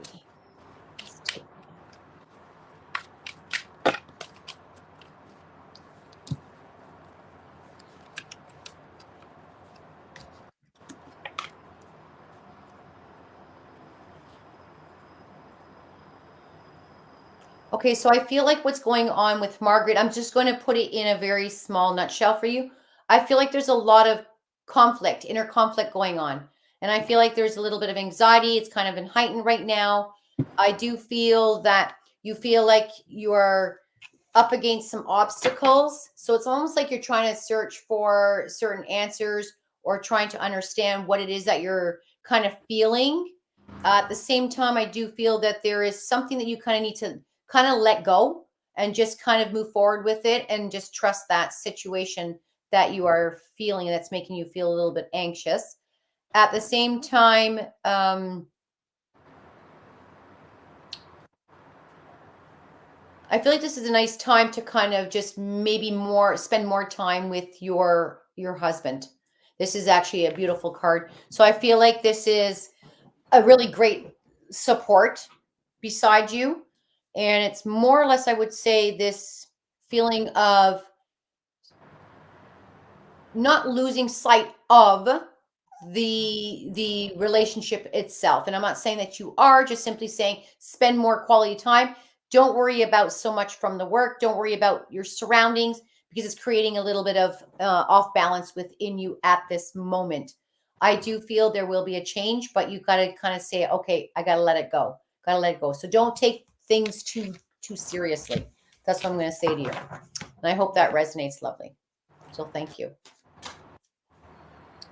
Okay, so I feel like what's going on with Margaret, I'm just going to put it in a very small nutshell for you. I feel like there's a lot of conflict, inner conflict going on. And I feel like there's a little bit of anxiety. It's kind of been heightened right now. I do feel that you feel like you're up against some obstacles. So it's almost like you're trying to search for certain answers or trying to understand what it is that you're kind of feeling. At the same time, I do feel that there is something that you kind of need to kind of let go and just kind of move forward with it and just trust that situation that you are feeling that's making you feel a little bit anxious. At the same time, I feel like this is a nice time to kind of just maybe spend more time with your husband. This is actually a beautiful card. So I feel like this is a really great support beside you. And it's more or less, I would say, this feeling of not losing sight of the relationship itself. And I'm not saying that you are, just simply saying spend more quality time. Don't worry about so much from the work. Don't worry about your surroundings, because it's creating a little bit of off balance within you at this moment. I do feel there will be a change, but you got to kind of say, okay, I got to let it go. Got to let it go. So don't take things too seriously. That's what I'm going to say to you. And I hope that resonates, lovely. So thank you.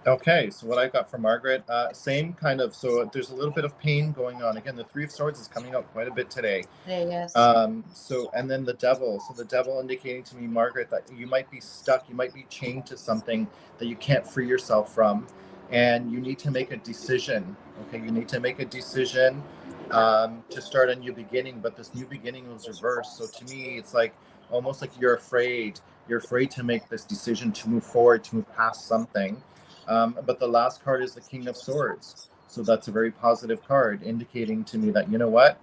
Okay, so what I got from Margaret, same kind of, so there's a little bit of pain going on. Again, the Three of Swords is coming out quite a bit today. Yes. So, and then the Devil. So the Devil indicating to me, Margaret, that you might be stuck, you might be chained to something that you can't free yourself from. And you need to make a decision. Okay, you need to make a decision to start a new beginning, but this new beginning was reversed. So to me, it's like almost like you're afraid. You're afraid to make this decision, to move forward, to move past something. But the last card is the King of Swords. So that's a very positive card, indicating to me that, you know what,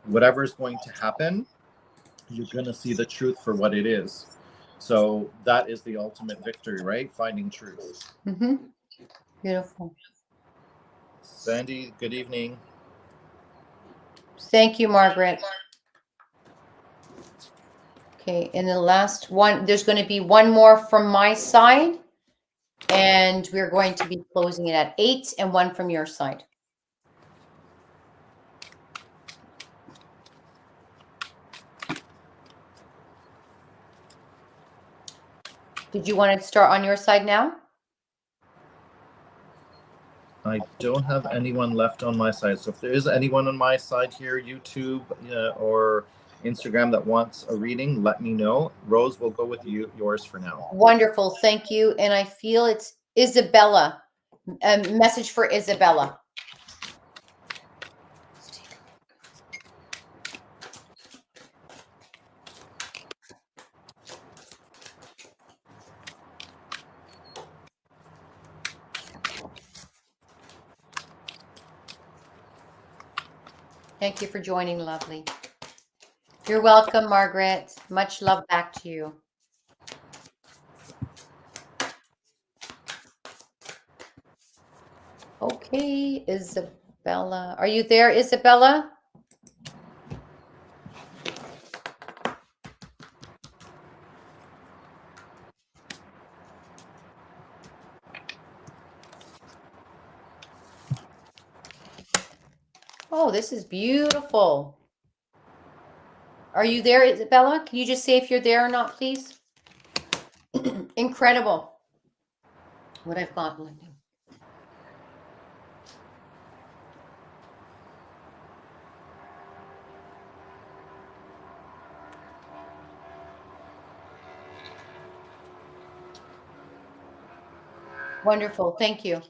whatever is going to happen, you're going to see the truth for what it is. So that is the ultimate victory, right? Finding truth. Mm-hmm. Beautiful. Sandy, good evening. Thank you, Margaret. Okay, and the last one, there's going to be one more from my side. And we're going to be closing it at 8, and one from your side. Did you want to start on your side now? I don't have anyone left on my side. So if there is anyone on my side here, YouTube or Instagram, that wants a reading, let me know. Rose, will go with you, yours for now. Wonderful. Thank you. And I feel it's Isabella. A message for Isabella. Thank you for joining, lovely. You're welcome, Margaret. Much love back to you. Okay, Isabella. Are you there, Isabella? Oh, this is beautiful. Are you there, Isabella? Can you just say if you're there or not, please? Incredible. What I've got. Wonderful. Thank you.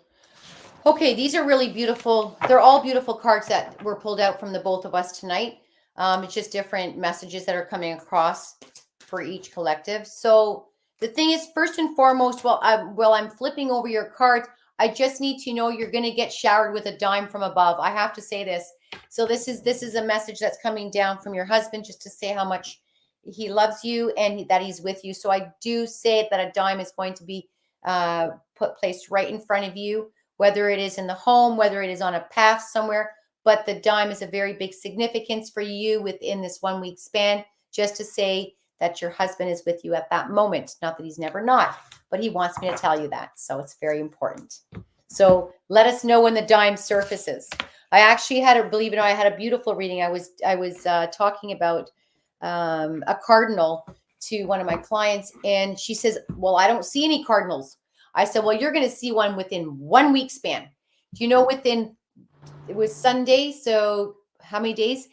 Okay, these are really beautiful. They're all beautiful cards that were pulled out from the both of us tonight. It's just different messages that are coming across for each collective. So the thing is, first and foremost, while I'm flipping over your cards, I just need to know you're going to get showered with a dime from above. I have to say this. So this is a message that's coming down from your husband, just to say how much he loves you and that he's with you. So I do say that a dime is going to be placed right in front of you, whether it is in the home, whether it is on a path somewhere. But the dime is a very big significance for you within this 1 week span, just to say that your husband is with you at that moment. Not that he's never not, but he wants me to tell you that. So it's very important. So let us know when the dime surfaces. I actually believe it or not, I had a beautiful reading. I was talking about a cardinal to one of my clients, and she says, well, I don't see any cardinals. I said, well, you're going to see one within 1 week span. Do you know it was Sunday, so how many days?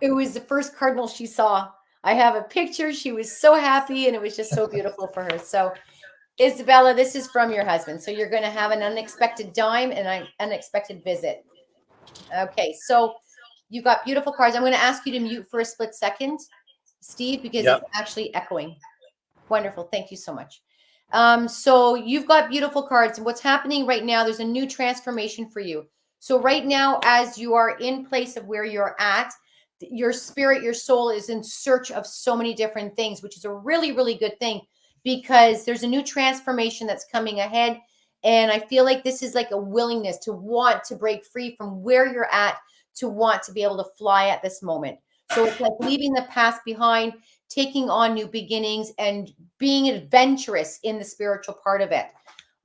It was the first cardinal she saw. I have a picture. She was so happy, and it was just so beautiful for her. So, Isabella, this is from your husband. So you're going to have an unexpected dime and an unexpected visit. Okay, so you got beautiful cards. I'm going to ask you to mute for a split second, Steve, because Yep. it's actually echoing. Wonderful. Thank you so much. So you've got beautiful cards. And what's happening right now, there's a new transformation for you. So right now, as you are in place of where you're at, your spirit, your soul is in search of so many different things, which is a really, really good thing because there's a new transformation that's coming ahead. And I feel like this is like a willingness to want to break free from where you're at, to want to be able to fly at this moment. So it's like leaving the past behind, taking on new beginnings, and being adventurous in the spiritual part of it.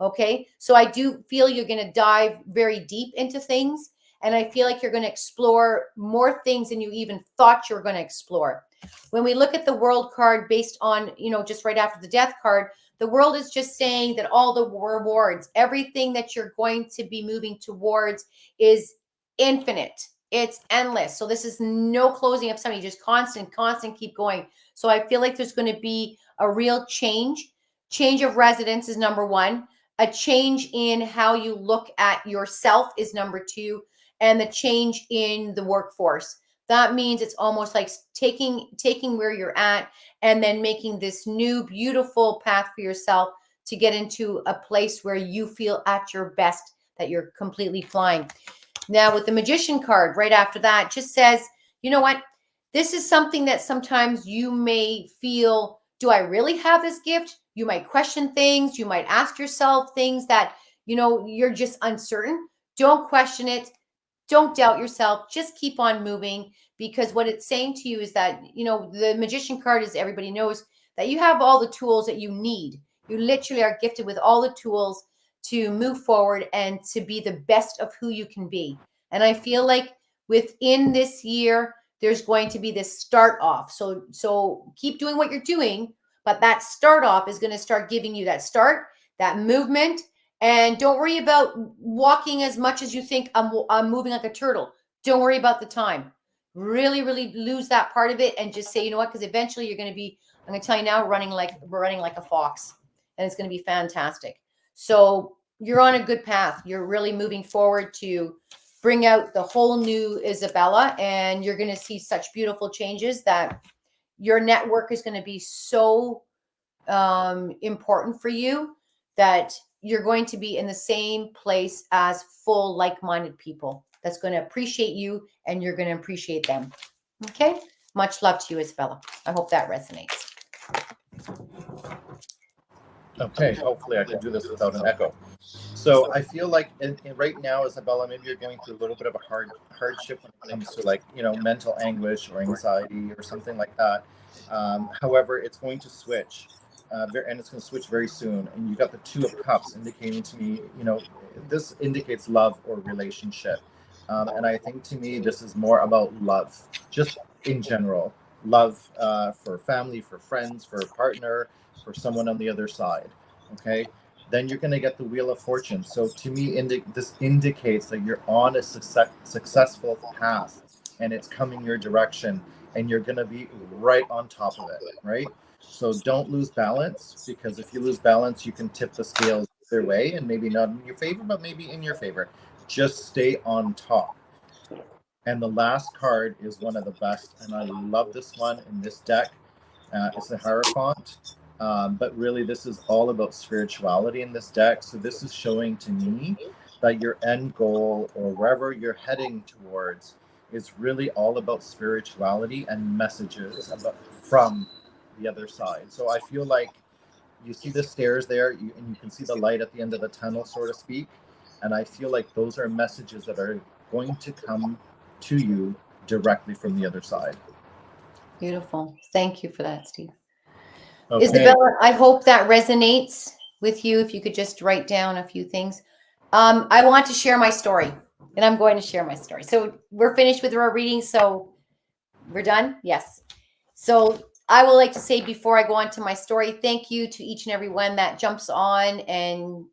Okay. So I do feel you're going to dive very deep into things. And I feel like you're going to explore more things than you even thought you were going to explore. When we look at the world card based on, just right after the death card, the world is just saying that all the rewards, everything that you're going to be moving towards is infinite. It's endless. So this is no closing of something, just constant, keep going. So I feel like there's going to be a real change. Change of residence is number one. A change in how you look at yourself is number two. And the change in the workforce. That means it's almost like taking where you're at and then making this new beautiful path for yourself to get into a place where you feel at your best, that you're completely flying. Now with the Magician card right after that, just says, you know what? This is something that sometimes you may feel, do I really have this gift? You might question things. You might ask yourself things that, you're just uncertain. Don't question it. Don't doubt yourself. Just keep on moving, because what it's saying to you is that, the Magician card is, everybody knows that you have all the tools that you need. You literally are gifted with all the tools to move forward and to be the best of who you can be. And I feel like within this year, there's going to be this start off. So keep doing what you're doing, but that start off is going to start giving you that start, that movement. And don't worry about walking as much as you think I'm moving like a turtle. Don't worry about the time. Really, really lose that part of it and just say, you know what? Because eventually you're going to be, I'm going to tell you now, running like a fox, and it's going to be fantastic. So you're on a good path. You're really moving forward to bring out the whole new Isabella, and you're going to see such beautiful changes that your network is going to be so important for you that you're going to be in the same place as full like-minded people that's going to appreciate you, and you're going to appreciate them. Okay. Much love to you, Isabella. I hope that resonates. Okay, hopefully I can do this without an echo. So I feel like right now, Isabella, maybe you're going through a little bit of a hardship when it comes to mental anguish or anxiety or something like that. However, it's going to switch, and it's going to switch very soon. And you got the Two of Cups indicating to me, this indicates love or relationship. And I think to me, this is more about love, just in general, love for family, for friends, for a partner, for someone on the other side. Okay. Then you're going to get the Wheel of Fortune. So to me, this indicates that you're on a successful path, and it's coming your direction, and you're going to be right on top of it, right? So don't lose balance, because if you lose balance, you can tip the scales either way, and maybe not in your favor, but maybe in your favor. Just stay on top. And the last card is one of the best, and I love this one in this deck. It's the Hierophant. But really, this is all about spirituality in this deck. So this is showing to me that your end goal, or wherever you're heading towards, is really all about spirituality and messages from the other side. So I feel like you see the stairs there, and you can see the light at the end of the tunnel, so to speak. And I feel like those are messages that are going to come to you directly from the other side. Beautiful. Thank you for that, Steve. Okay. Isabella, I hope that resonates with you. If you could just write down a few things. I want to share my story, and I'm going to share my story. So we're finished with our reading. So we're done. Yes. So I would like to say, before I go on to my story, thank you to each and every one that jumps on and,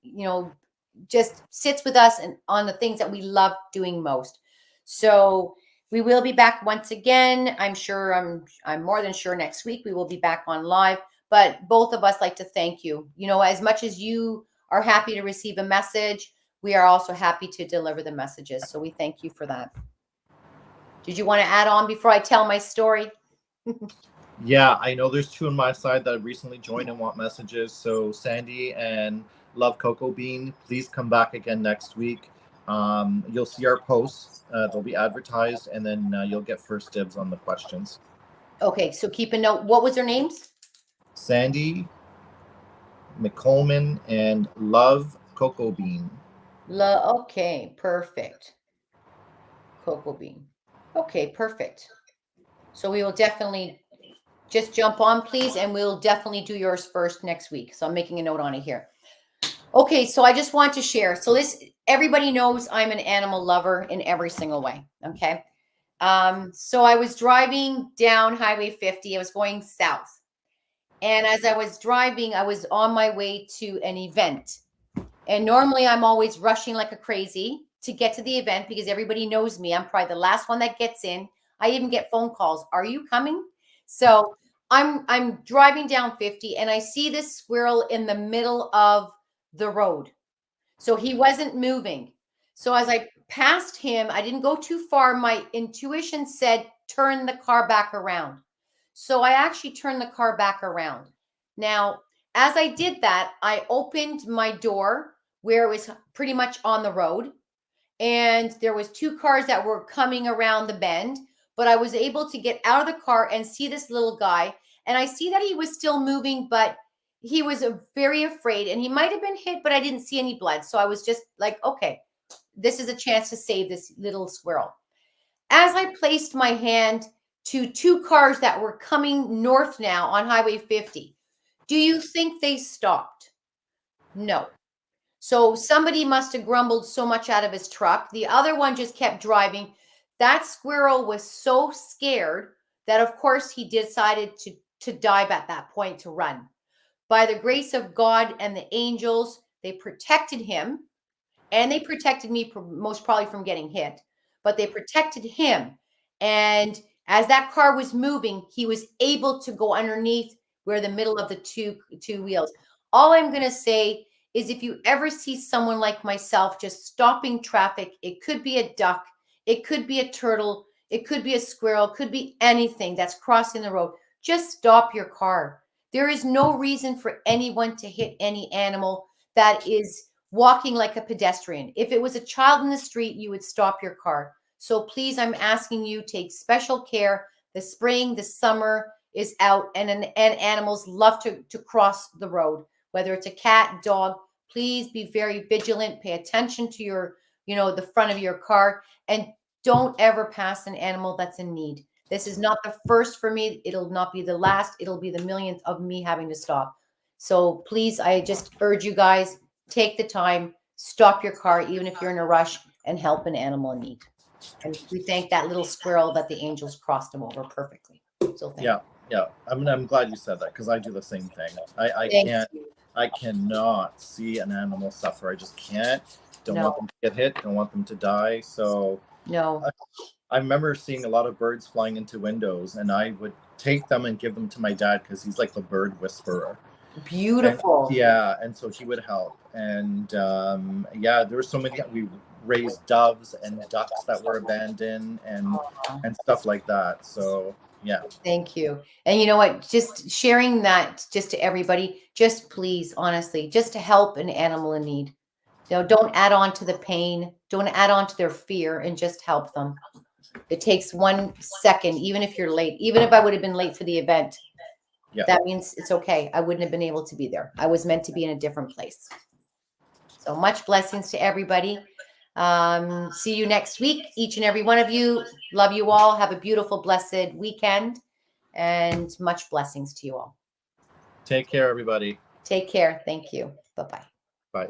just sits with us and on the things that we love doing most. So We will be back once again. I'm sure, I'm more than sure next week we will be back on live. But both of us like to thank you. You know, as much as you are happy to receive a message, we are also happy to deliver the messages. So we thank you for that. Did you want to add on before I tell my story? Yeah, I know there's two on my side that recently joined and want messages. So Sandy and Love Cocoa Bean, please come back again next week. You'll see our posts. They'll be advertised, and then you'll get first dibs on the questions. Okay, so keep a note. What was their names? Sandy McColeman and Love Cocoa Bean. Okay, perfect. Cocoa Bean. Okay, perfect. So we will definitely just jump on, please, and we'll definitely do yours first next week. So I'm making a note on it here. Okay, so I just want to share. So this, everybody knows I'm an animal lover in every single way. Okay. So I was driving down Highway 50. I was going south. And as I was driving, I was on my way to an event. And normally I'm always rushing like a crazy to get to the event because everybody knows me. I'm probably the last one that gets in. I even get phone calls. Are you coming? So I'm driving down 50 and I see this squirrel in the middle of the road. So he wasn't moving. So as I passed him, I didn't go too far. My intuition said, turn the car back around. So I actually turned the car back around. Now, as I did that, I opened my door where it was pretty much on the road. And there was two cars that were coming around the bend, but I was able to get out of the car and see this little guy. And I see that he was still moving, but he was very afraid and he might have been hit, but I didn't see any blood. So I was just like, okay, this is a chance to save this little squirrel. As I placed my hand to two cars that were coming north now on Highway 50, do you think they stopped? No. So somebody must have grumbled so much out of his truck. The other one just kept driving. That squirrel was so scared that, of course, he decided to dive at that point, to run. By the grace of God and the angels, they protected him, and they protected me most probably from getting hit, but they protected him. And as that car was moving, he was able to go underneath where the middle of the two wheels. All I'm going to say is if you ever see someone like myself just stopping traffic, it could be a duck, it could be a turtle, it could be a squirrel, it could be anything that's crossing the road. Just stop your car. There is no reason for anyone to hit any animal that is walking like a pedestrian. If it was a child in the street, you would stop your car. So please, I'm asking you, take special care. The spring, the summer is out, and animals love to cross the road, whether it's a cat, dog. Please be very vigilant. Pay attention to your, the front of your car, and don't ever pass an animal that's in need. This is not the first for me. It'll not be the last. It'll be the millionth of me having to stop. So please, I just urge you guys, take the time, stop your car, even if you're in a rush, and help an animal in need. And we thank that little squirrel that the angels crossed him over perfectly. So thank you. Yeah. I'm glad you said that because I do the same thing. I cannot see an animal suffer. I just can't. Don't want them to get hit. Don't want them to die. So no. I remember seeing a lot of birds flying into windows, and I would take them and give them to my dad because he's like the bird whisperer. Beautiful. And so he would help. And there were so many. We raised doves and ducks that were abandoned and stuff like that. So yeah. Thank you. And you know what? Just sharing that just to everybody, just please, honestly, just to help an animal in need. Don't add on to the pain. Don't add on to their fear, and just help them. It takes 1 second, even if you're late, even if I would have been late for the event. Yeah. That means it's okay. I wouldn't have been able to be there. I was meant to be in a different place. So much blessings to everybody. See you next week, each and every one of you. Love you all. Have a beautiful, blessed weekend, and much blessings to you all. Take care, everybody. Take care. Thank you. Bye-bye. Bye.